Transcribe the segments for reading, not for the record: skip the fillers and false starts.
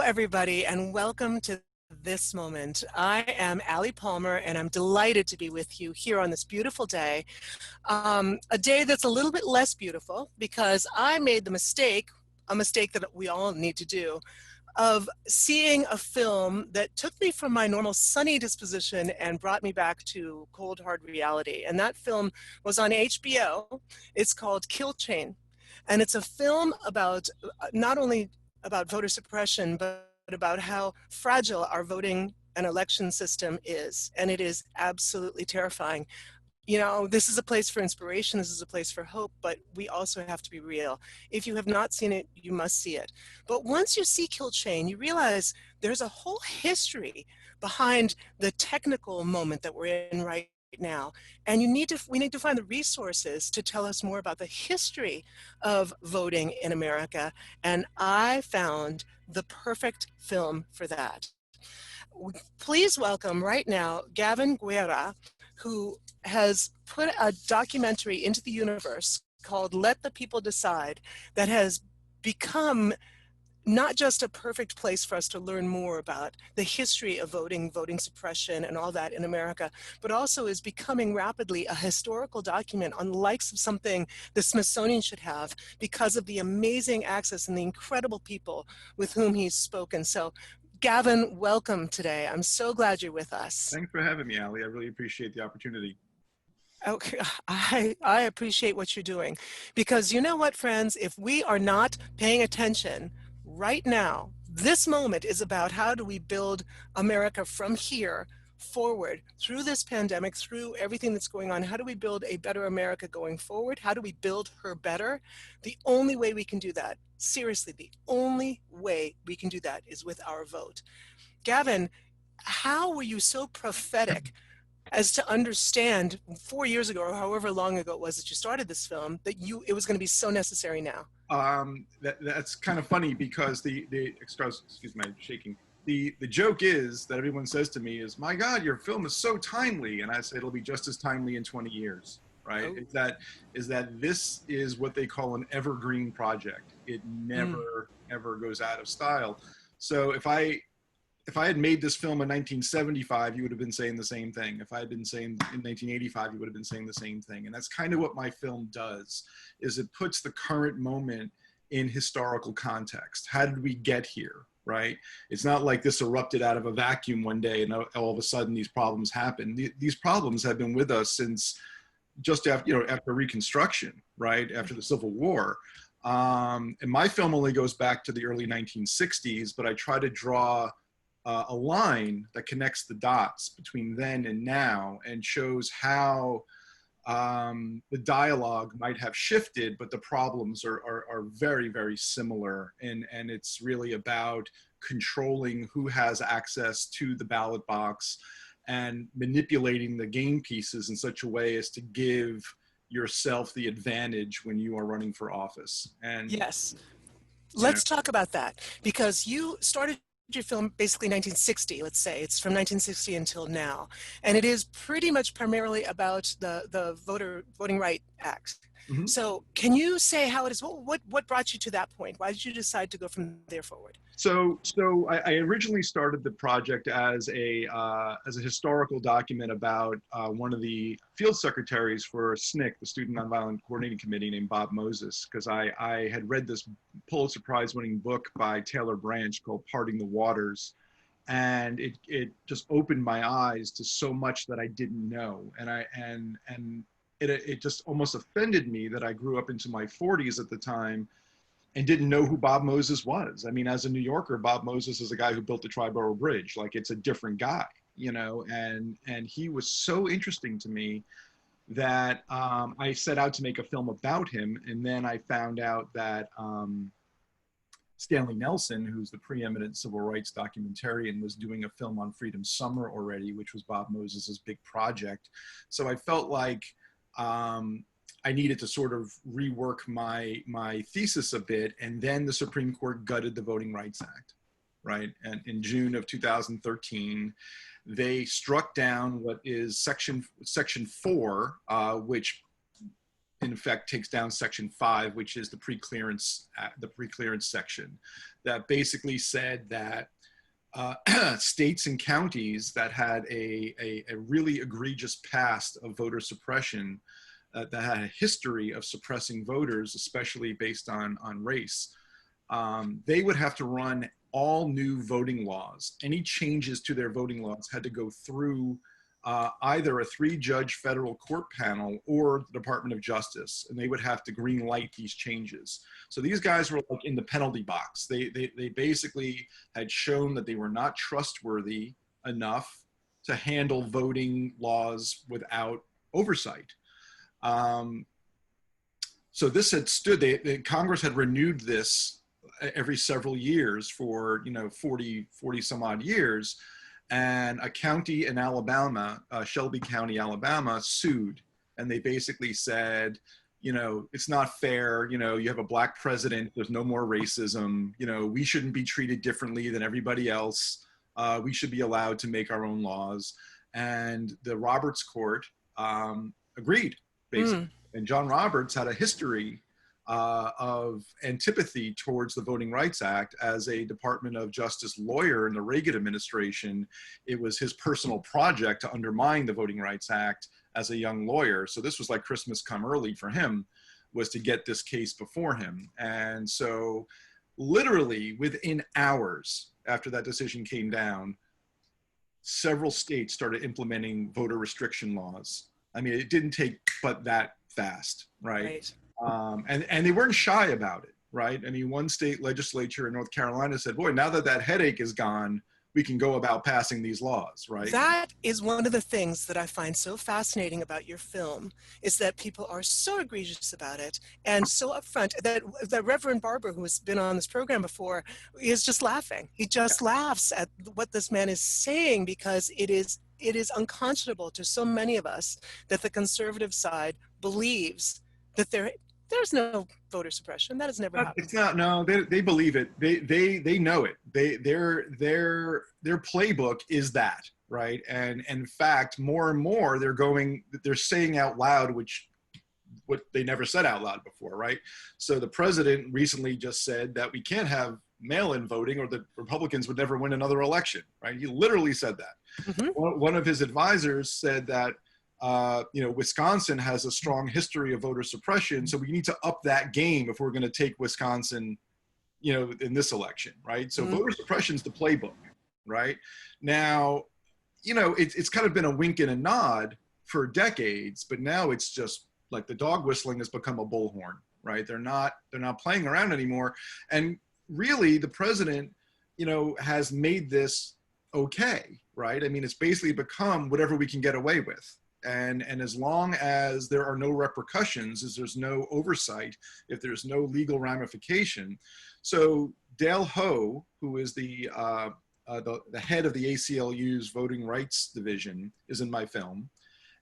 everybody, and welcome to this moment. I am Allie Palmer, and I'm delighted to be with you here on this beautiful day. A day that's a little bit less beautiful because I made the mistake, a mistake that we all need to do, of seeing a film that took me from my normal sunny disposition and brought me back to cold, hard reality. And that film was on HBO. It's called Kill Chain. And it's a film about not only about voter suppression, but about how fragile our voting and election system is. And it is absolutely terrifying. You know, this is a place for inspiration, this is a place for hope, but we also have to be real. If you have not seen it, you must see it. But once you see Kill Chain, you realize there's a whole history behind the technical moment that we're in right now. And we need to find the resources to tell us more about the history of voting in America. And I found the perfect film for that. Please welcome right now Gavin Guerra, who has put a documentary into the universe called Let the People Decide that has become not just a perfect place for us to learn more about the history of voting, voting suppression, and all that in America, but also is becoming rapidly a historical document on the likes of something the Smithsonian should have because of the amazing access and the incredible people with whom he's spoken. So Gavin, welcome today. I'm so glad you're with us. Thanks for having me, Allie. I really appreciate the opportunity. Okay, I appreciate what you're doing because you know what, friends, if we are not paying attention right now, this moment is about how do we build America from here forward through this pandemic, through everything that's going on. How do we build a better America going forward? How do we build her better? The only way we can do that, seriously, the only way we can do that is with our vote. Gavin, how were you so prophetic as to understand 4 years ago or however long ago it was that you started this film that it was going to be so necessary now? That's kind of funny because excuse my shaking. The joke is that everyone says to me is, "My God, your film is so timely," and I say it'll be just as timely in 20 years. Right? Oh. Is that this is what they call an evergreen project. It never ever goes out of style. So if I had made this film in 1975, you would have been saying the same thing. If I had been saying in 1985, you would have been saying the same thing. And that's kind of what my film does, is it puts the current moment in historical context. How did we get here, right? It's not like this erupted out of a vacuum one day and all of a sudden these problems happen. These problems have been with us since just after, after Reconstruction, right? After the Civil War. And my film only goes back to the early 1960s, but I try to draw a line that connects the dots between then and now and shows how the dialogue might have shifted, but the problems are very, very similar. And it's really about controlling who has access to the ballot box and manipulating the game pieces in such a way as to give yourself the advantage when you are running for office. And Yes. you know, Let's talk about that because you started your film basically 1960, let's say. It's from 1960 until now. And it is pretty much primarily about the Voting Right Act. mhm. So can you say how it is, what brought you to that point? Why did you decide to go from there forward? So I originally started the project as a historical document about one of the field secretaries for SNCC, the Student Nonviolent Coordinating Committee, named Bob Moses, because I had read this Pulitzer Prize-winning book by Taylor Branch called Parting the Waters, and it just opened my eyes to so much that I didn't know, and it just almost offended me that I grew up into my 40s at the time and didn't know who Bob Moses was. I mean, as a New Yorker, Bob Moses is a guy who built the Triborough Bridge. Like, it's a different guy, and he was so interesting to me that I set out to make a film about him. And then I found out that Stanley Nelson, who's the preeminent civil rights documentarian, was doing a film on Freedom Summer already, which was Bob Moses's big project. So I felt like I needed to sort of rework my thesis a bit, and then the Supreme Court gutted the Voting Rights Act, right? And in June of 2013, they struck down what is Section 4, which in effect takes down Section 5, which is the pre-clearance section, that basically said that states and counties that had a really egregious past of voter suppression, that had a history of suppressing voters, especially based on race, they would have to run all new voting laws. Any changes to their voting laws had to go through either a 3-judge federal court panel or the Department of Justice, and they would have to green light these changes. So these guys were like in the penalty box. They basically had shown that they were not trustworthy enough to handle voting laws without oversight. So this had stood, Congress had renewed this every several years for 40 some odd years. And a county in Alabama, Shelby County, Alabama, sued. And they basically said, it's not fair. You have a black president. There's no more racism. We shouldn't be treated differently than everybody else. We should be allowed to make our own laws. And the Roberts Court agreed, basically. And John Roberts had a history of antipathy towards the Voting Rights Act. As a Department of Justice lawyer in the Reagan administration, it was his personal project to undermine the Voting Rights Act as a young lawyer. So this was like Christmas come early for him, was to get this case before him. And so literally within hours after that decision came down, several states started implementing voter restriction laws. I mean, it didn't take but that fast, right? And they weren't shy about it, right? I mean, one state legislature in North Carolina said, boy, now that that headache is gone, we can go about passing these laws, right? That is one of the things that I find so fascinating about your film, is that people are so egregious about it and so upfront that Reverend Barber, who has been on this program before, is just laughing. He just laughs at what this man is saying, because it is unconscionable to so many of us that the conservative side believes that there's no voter suppression. That has never happened. It's not. No, they believe it. They know it. Their playbook is that, right? And in fact, more and more they're saying out loud, what they never said out loud before, right? So the president recently just said that we can't have mail-in voting or the Republicans would never win another election, right? He literally said that. One of his advisors said that Wisconsin has a strong history of voter suppression, so we need to up that game if we're going to take Wisconsin, in this election, right? So voter suppression is the playbook, right? Now, it's kind of been a wink and a nod for decades, but now it's just like the dog whistling has become a bullhorn, right? They're not playing around anymore. And really, the president, has made this okay, right? I mean, it's basically become whatever we can get away with. And as long as there are no repercussions, as there's no oversight, if there's no legal ramification. So Dale Ho, who is the head of the ACLU's Voting Rights Division, is in my film.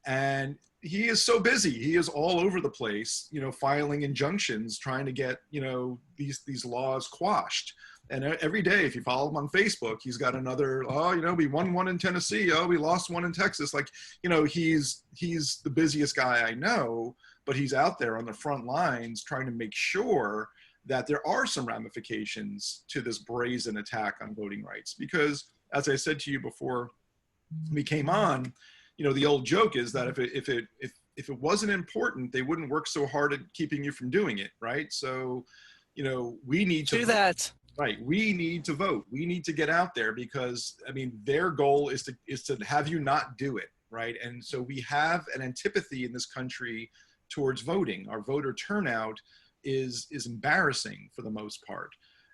And he is so busy. He is all over the place, filing injunctions, trying to get, these laws quashed. And every day, if you follow him on Facebook, he's got another, we won one in Tennessee. Oh, we lost one in Texas. Like, he's the busiest guy I know, but he's out there on the front lines trying to make sure that there are some ramifications to this brazen attack on voting rights. Because as I said to you before we came on, the old joke is that if it wasn't important, they wouldn't work so hard at keeping you from doing it, right? So, we need to do that. Right. We need to vote. We need to get out there because, I mean, their goal is to have you not do it. Right. And so we have an antipathy in this country towards voting. Our voter turnout is embarrassing for the most part.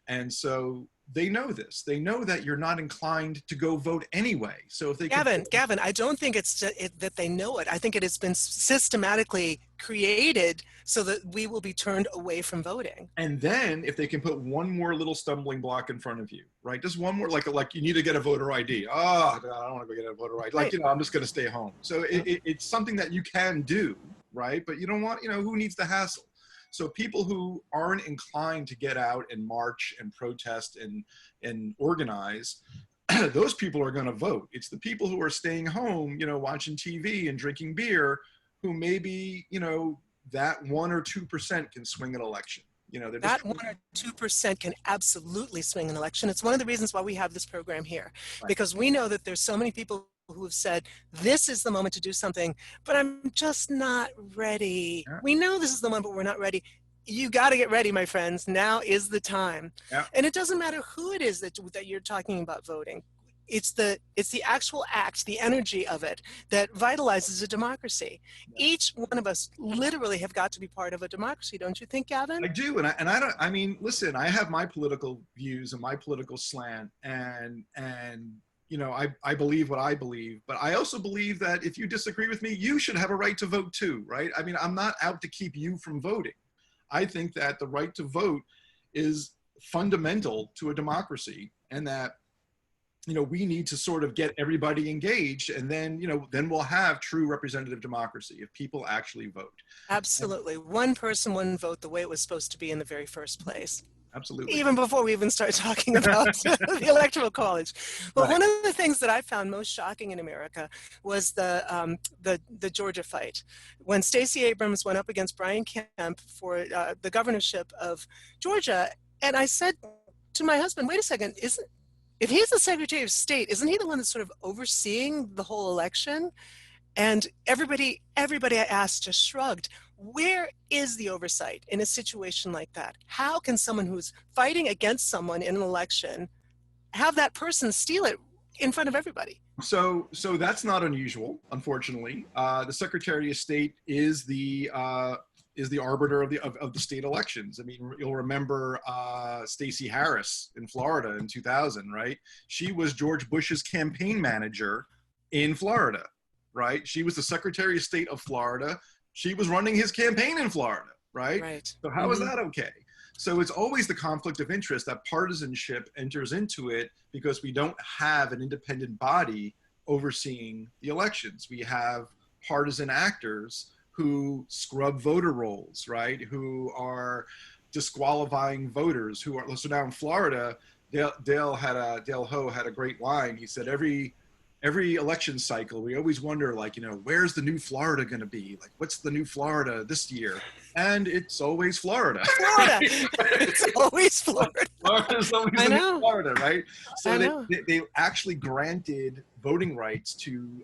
And so they know this. They know that you're not inclined to go vote anyway. So if they Gavin, I don't think it's that they know it. I think it has been systematically created so that we will be turned away from voting. And then if they can put one more little stumbling block in front of you, right? Just one more, like you need to get a voter ID. Oh, God, I don't want to go get a voter ID. Like, I'm just going to stay home. So it's something that you can do, right? But you don't want, who needs the hassle? So people who aren't inclined to get out and march and protest and organize, those people are going to vote. It's the people who are staying home, watching TV and drinking beer, who maybe, that 1 or 2% can swing an election. You know, they're just That 1 or 2% can absolutely swing an election. It's one of the reasons why we have this program here, right. because we know that there's so many people who have said, this is the moment to do something, but I'm just not ready. Yeah. We know this is the moment, but we're not ready. You got to get ready, my friends. Now is the time. Yeah. And it doesn't matter who it is that you're talking about voting. It's the actual act, the energy of it that vitalizes a democracy. Yeah. Each one of us literally have got to be part of a democracy, don't you think, Gavin? I do, and I don't. I mean, listen, I have my political views and my political slant, and you know, I believe what I believe, but I also believe that if you disagree with me, you should have a right to vote too, right? I mean, I'm not out to keep you from voting. I think that the right to vote is fundamental to a democracy, and that, you know, we need to sort of get everybody engaged, and then, you know, then we'll have true representative democracy if people actually vote. Absolutely. One person, one vote, the way it was supposed to be in the very first place. Absolutely. Even before we even start talking about the Electoral College. But Right. one of the things that I found most shocking in America was the Georgia fight. When Stacey Abrams went up against Brian Kemp for the governorship of Georgia, and I said to my husband, wait a second, if he's the Secretary of State, isn't he the one that's sort of overseeing the whole election? And everybody I asked just shrugged. Where is the oversight in a situation like that? How can someone who's fighting against someone in an election have that person steal it in front of everybody? So that's not unusual, unfortunately. The Secretary of State is the arbiter of the state elections. I mean, you'll remember Stacey Harris in Florida in 2000, right? She was George Bush's campaign manager in Florida, right? She was the Secretary of State of Florida. She was running his campaign in Florida, right? Right. So how is that okay? So it's always the conflict of interest that partisanship enters into it, because we don't have an independent body overseeing the elections. We have partisan actors who scrub voter rolls, right? Who are disqualifying voters, who are, so now in Florida, Dale Ho had a great line. He said, every election cycle, we always wonder, like, you know, where's the new Florida going to be? Like, what's the new Florida this year? And it's always Florida. Florida. It's always Florida. Florida's always I the know. new Florida, right? So I know. they actually granted voting rights to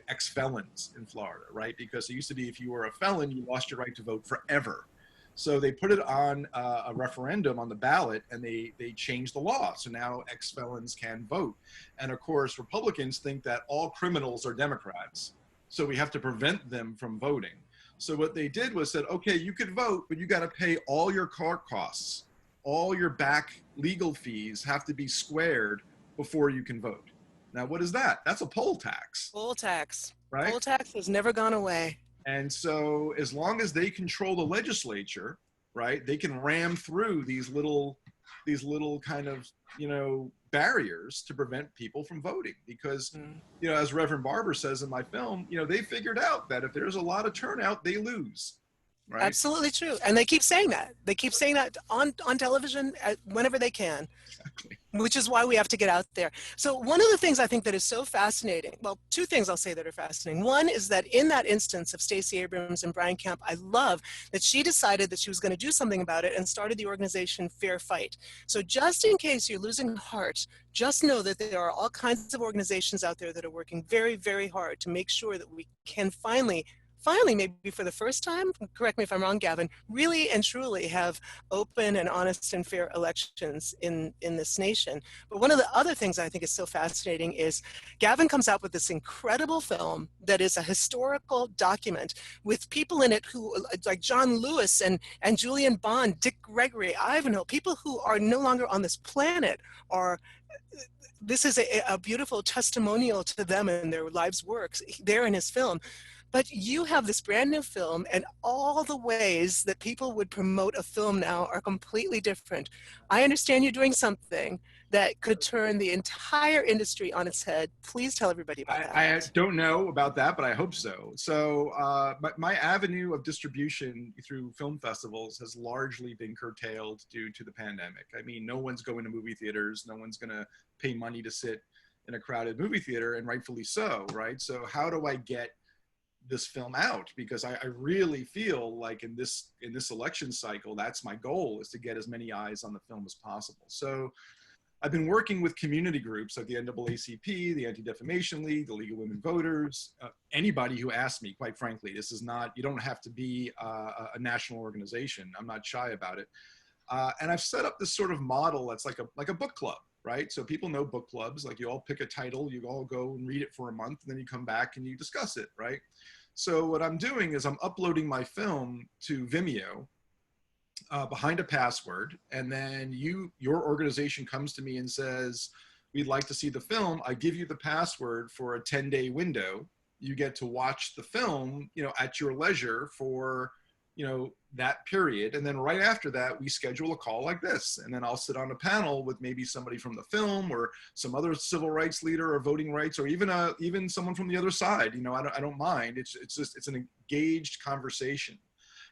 ex-felons in Florida, right? Because it used to be, if you were a felon, you lost your right to vote forever. So they put it on a referendum on the ballot, and they changed the law. So now ex-felons can vote. And of course, Republicans think that all criminals are Democrats. So we have to prevent them from voting. So what they did was said, okay, you could vote, but you got to pay all your court costs. All your back legal fees have to be squared before you can vote. Now, what is that? That's a poll tax. Poll tax. Right? Poll tax has never gone away. And so as long as they control the legislature, right, they can ram through these little kind of, you know, barriers to prevent people from voting. Because, you know, as Reverend Barber says in my film, you know, they figured out that if there's a lot of turnout, they lose. Right? Absolutely true. And they keep saying that. They keep saying that on television whenever they can. Exactly. Which is why we have to get out there. So one of the things I think that is so fascinating, well, two things I'll say that are fascinating. One is that in that instance of Stacey Abrams and Brian Kemp, I love that she decided that she was going to do something about it and started the organization Fair Fight. So just in case you're losing heart, just know that there are all kinds of organizations out there that are working very, very hard to make sure that we can finally, maybe for the first time, correct me if I'm wrong, Gavin, really and truly have open and honest and fair elections in this nation. But one of the other things I think is so fascinating is Gavin comes out with this incredible film that is a historical document with people in it who, like John Lewis and Julian Bond, Dick Gregory, Ivanhoe, people who are no longer on this planet are. This is a beautiful testimonial to them and their lives' works there in his film. But you have this brand new film, and all the ways that people would promote a film now are completely different. I understand you're doing something that could turn the entire industry on its head. Please tell everybody about that. I don't know about that, but I hope so. So my avenue of distribution through film festivals has largely been curtailed due to the pandemic. I mean, no one's going to movie theaters. No one's going to pay money to sit in a crowded movie theater, and rightfully so, right? So how do I get this film out, because I really feel like in this election cycle, that's my goal, is to get as many eyes on the film as possible. So I've been working with community groups like the NAACP, the Anti-Defamation League, the League of Women Voters, anybody who asks me, quite frankly. This is not, you don't have to be a national organization. I'm not shy about it. And I've set up this sort of model that's like a book club, right? So people know book clubs, like you all pick a title, you all go and read it for a month, and then you come back and you discuss it, right? So what I'm doing is I'm uploading my film to Vimeo, behind a password, and then your organization comes to me and says, we'd like to see the film. I give you the password for a 10-day window. You get to watch the film, at your leisure for, that period. And then right after that, we schedule a call like this. And then I'll sit on a panel with maybe somebody from the film or some other civil rights leader or voting rights, or even someone from the other side. I don't mind. It's an engaged conversation.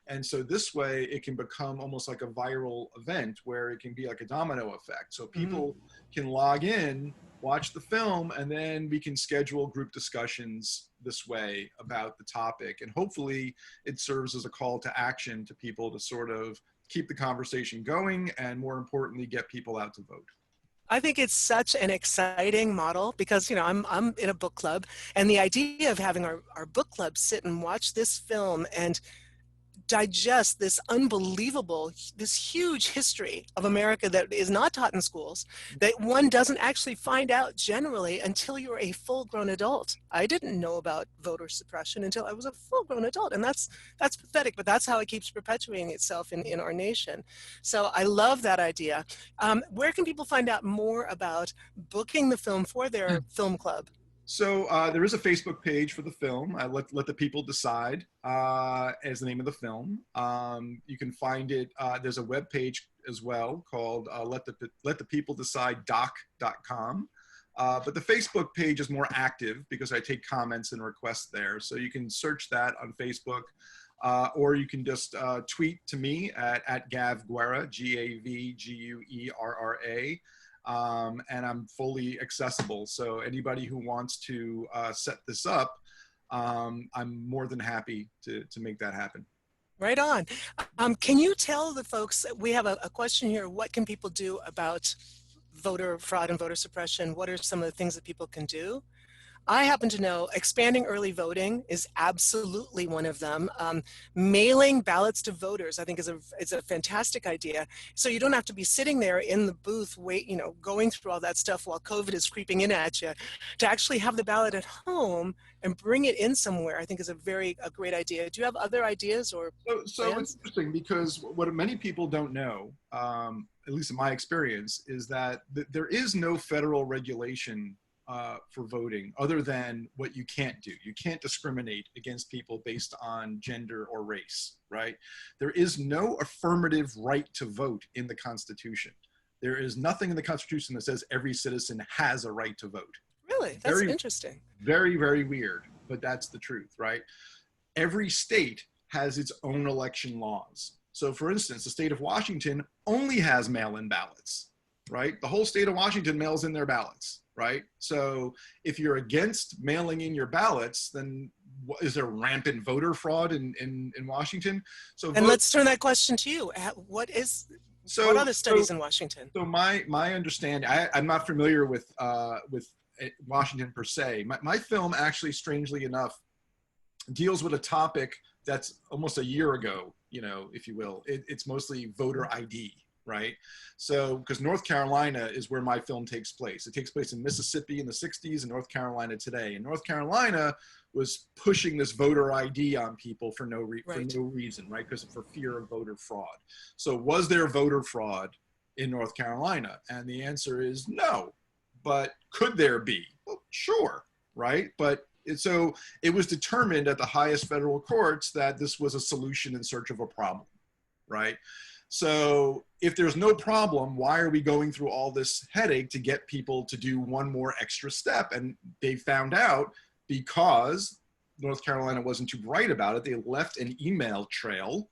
And so this way it can become almost like a viral event where it can be like a domino effect. So people can log in, watch the film, and then we can schedule group discussions this way about the topic. And hopefully it serves as a call to action to people to sort of keep the conversation going, and more importantly, get people out to vote. I think it's such an exciting model because, I'm in a book club, and the idea of having our book club sit and watch this film and digest this huge history of America that is not taught in schools, that one doesn't actually find out generally until you're a full-grown adult. I didn't know about voter suppression until I was a full-grown adult, and that's pathetic, but that's how it keeps perpetuating itself in our nation. So I love that idea. Where can people find out more about booking the film for their film club? So there is a Facebook page for the film. I let the people decide as the name of the film. You can find it. There's a web page as well called letthepeopledecidedoc.com. But the Facebook page is more active because I take comments and requests there. So you can search that on Facebook, or you can just tweet to me at Gav Guerra, GAVGUERRA. And I'm fully accessible. So anybody who wants to set this up, I'm more than happy to make that happen. Right on. Can you tell the folks, we have a question here, what can people do about voter fraud and voter suppression? What are some of the things that people can do? I happen to know expanding early voting is absolutely one of them. Mailing ballots to voters, I think, is a fantastic idea. So you don't have to be sitting there in the booth, going through all that stuff while COVID is creeping in at you. To actually have the ballot at home and bring it in somewhere, I think, is a great idea. Do you have other ideas or So it's interesting because what many people don't know, at least in my experience, is that there is no federal regulation for voting other than what you can't do. You can't discriminate against people based on gender or race, right? There is no affirmative right to vote in the Constitution. There is nothing in the Constitution that says every citizen has a right to vote. Really? That's interesting. Very, very weird, but that's the truth, right? Every state has its own election laws. So for instance, the state of Washington only has mail-in ballots, right? The whole state of Washington mails in their ballots. Right? So if you're against mailing in your ballots, then is there rampant voter fraud in Washington? And let's turn that question to you. What are the studies in Washington? So my understanding, I'm not familiar with Washington per se. My film actually, strangely enough, deals with a topic that's almost a year ago, if you will. It's mostly voter ID. Right? So, because North Carolina is where my film takes place. It takes place in Mississippi in the 60s and North Carolina today. And North Carolina was pushing this voter ID on people for no reason, right? Because for fear of voter fraud. So was there voter fraud in North Carolina? And the answer is no. But could there be? Well, sure, right? But so it was determined at the highest federal courts that this was a solution in search of a problem, right? So if there's no problem, why are we going through all this headache to get people to do one more extra step? And they found out because North Carolina wasn't too bright about it, they left an email trail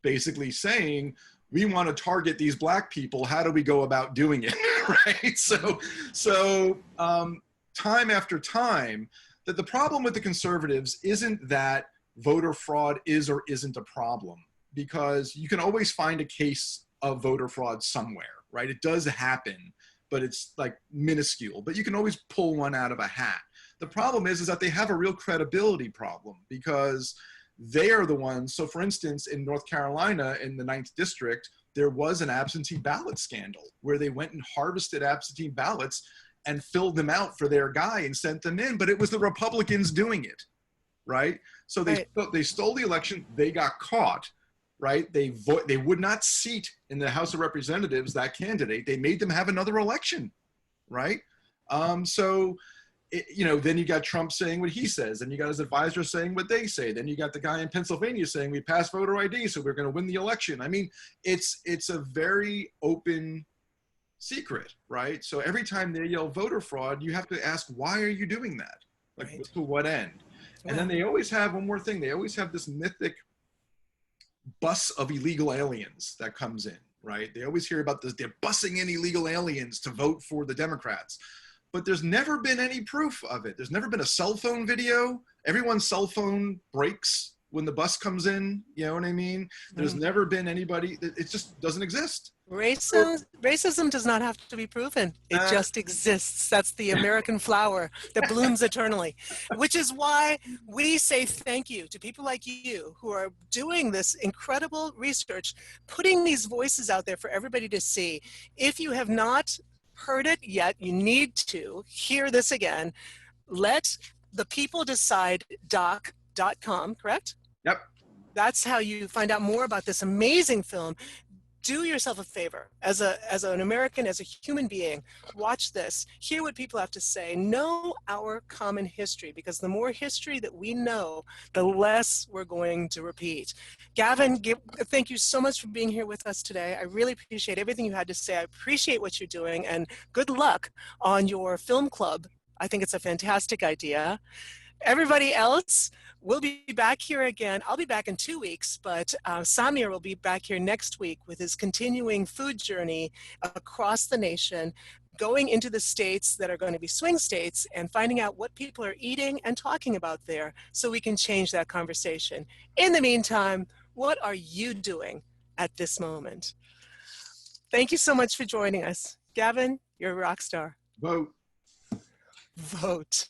basically saying, we want to target these Black people. How do we go about doing it, right? So time after time, that the problem with the conservatives isn't that voter fraud is or isn't a problem, because you can always find a case of voter fraud somewhere, right? It does happen, but it's like minuscule, but you can always pull one out of a hat. The problem is that they have a real credibility problem, because they are the ones. So for instance, in North Carolina, in the 9th district, there was an absentee ballot scandal where they went and harvested absentee ballots and filled them out for their guy and sent them in, but it was the Republicans doing it, right? So they stole the election, they got caught, right? They would not seat in the House of Representatives that candidate. They made them have another election, right? So, then you got Trump saying what he says, and you got his advisors saying what they say. Then you got the guy in Pennsylvania saying we passed voter ID, so we're going to win the election. I mean, it's a very open secret, right? So every time they yell voter fraud, you have to ask, why are you doing that? Like, Right. to what end? And then they always have one more thing. They always have this mythic bus of illegal aliens that comes in, right? They always hear about this. They're bussing in illegal aliens to vote for the Democrats. But there's never been any proof of it. There's never been a cell phone video. Everyone's cell phone breaks when the bus comes in. You know what I mean? There's never been anybody. It just doesn't exist. Racism does not have to be proven. It just exists. That's the American flower that blooms eternally, which is why we say thank you to people like you who are doing this incredible research, putting these voices out there for everybody to see. If you have not heard it yet, you need to hear this again. Let the people decide doc.com, correct? Yep. That's how you find out more about this amazing film. Do yourself a favor as an American, as a human being, watch this, hear what people have to say, know our common history, because the more history that we know, the less we're going to repeat. Gavin, thank you so much for being here with us today. I really appreciate everything you had to say. I appreciate what you're doing, and good luck on your film club. I think it's a fantastic idea. Everybody else, we'll be back here again. I'll be back in 2 weeks, but Samir will be back here next week with his continuing food journey across the nation, going into the states that are going to be swing states and finding out what people are eating and talking about there so we can change that conversation. In the meantime, what are you doing at this moment? Thank you so much for joining us. Gavin, you're a rock star. Vote. Vote.